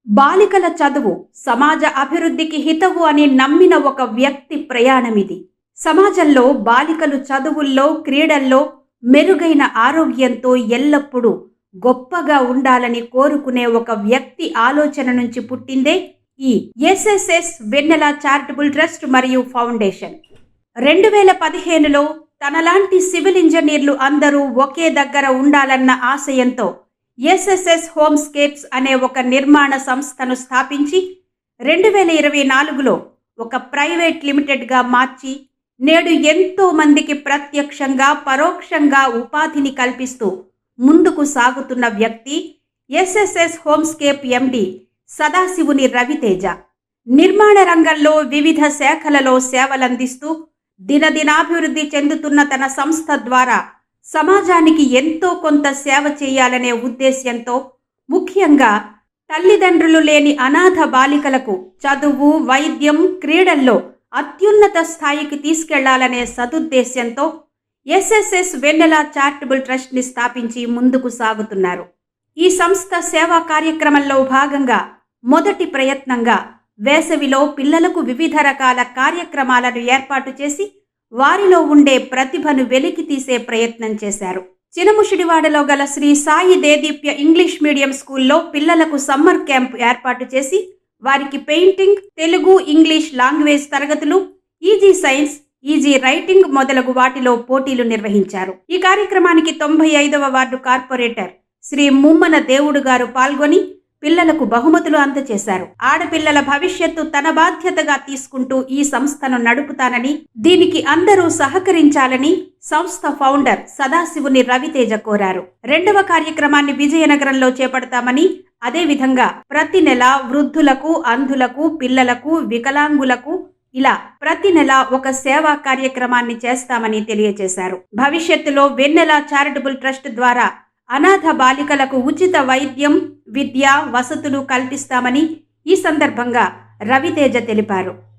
బాలికల చదువు సమాజ అభివృద్ధికి హితవు అని నమ్మిన ఒక వ్యక్తి ప్రయాణమిది. సమాజంలో బాలికలు చదువుల్లో, క్రీడల్లో మెరుగైన ఆరోగ్యంతో ఎల్లప్పుడూ గొప్పగా ఉండాలని కోరుకునే ఒక వ్యక్తి ఆలోచన నుంచి పుట్టిందే ఈ ఎస్ఎస్ఎస్ వెన్నెల చారిటబుల్ ట్రస్ట్ మరియు ఫౌండేషన్. 2015లో తనలాంటి సివిల్ ఇంజనీర్లు అందరూ ఒకే దగ్గర ఉండాలన్న ఆశయంతో ఎస్ఎస్ఎస్ హోమ్స్కేప్స్ అనే ఒక నిర్మాణ సంస్థను స్థాపించి 2024లో ఒక ప్రైవేట్ లిమిటెడ్గా మార్చి నేడు ఎంతో మందికి ప్రత్యక్షంగా పరోక్షంగా ఉపాధిని కల్పిస్తూ ముందుకు సాగుతున్న వ్యక్తి ఎస్ఎస్ఎస్ హోమ్స్కేప్ ఎండి సదాశివుని రవితేజ. నిర్మాణ రంగంలో వివిధ శాఖలలో సేవలందిస్తూ దినదినాభివృద్ధి చెందుతున్న తన సంస్థ ద్వారా సమాజానికి ఎంతో కొంత సేవ చేయాలనే ఉద్దేశ్యంతో ముఖ్యంగా తల్లిదండ్రులు లేని అనాథ బాలికలకు చదువు, వైద్యం, క్రీడల్లో అత్యున్నత స్థాయికి తీసుకెళ్లాలనే సదుద్దేశ్యంతో ఎస్ఎస్ఎస్ వెన్నెల చారిటబుల్ ట్రస్ట్ని స్థాపించి ముందుకు సాగుతున్నారు. ఈ సంస్థ సేవా కార్యక్రమంలో భాగంగా మొదటి ప్రయత్నంగా వేసవిలో పిల్లలకు వివిధ రకాల కార్యక్రమాలను ఏర్పాటు చేసి వారిలో ఉండే ప్రతిభను వెలికి తీసే ప్రయత్నం చేశారు. చినముషిడివాడలో గల శ్రీ సాయి దేదీప్య ఇంగ్లీష్ మీడియం స్కూల్లో పిల్లలకు సమ్మర్ క్యాంప్ ఏర్పాటు చేసి వారికి పెయింటింగ్, తెలుగు, ఇంగ్లీష్ లాంగ్వేజ్ తరగతులు, ఈజీ సైన్స్, ఈజీ రైటింగ్ మొదలగు వాటిలో పోటీలు నిర్వహించారు. ఈ కార్యక్రమానికి 95వ వార్డు కార్పొరేటర్ శ్రీ ముమ్మన దేవుడు గారు పాల్గొని పిల్లలకు బహుమతులు అందజేశారు. ఆడపిల్లల భవిష్యత్తు తన బాధ్యతగా తీసుకుంటూ ఈ సంస్థను నడుపుతానని, దీనికి అందరూ సహకరించాలని సంస్థ ఫౌండర్ సదాశివుని రవితేజ కోరారు. 2వ కార్యక్రమాన్ని విజయనగరంలో చేపడతామని, అదేవిధంగా ప్రతి నెల వృద్ధులకు, అంధులకు, పిల్లలకు, వికలాంగులకు ఇలా ప్రతి నెల ఒక సేవా కార్యక్రమాన్ని చేస్తామని తెలియజేశారు. భవిష్యత్తులో వెన్నెల చారిటబుల్ ట్రస్ట్ ద్వారా అనాథ బాలికలకు ఉచిత వైద్యం, విద్య, వసతులు కల్పిస్తామని ఈ సందర్భంగా రవితేజ తెలిపారు.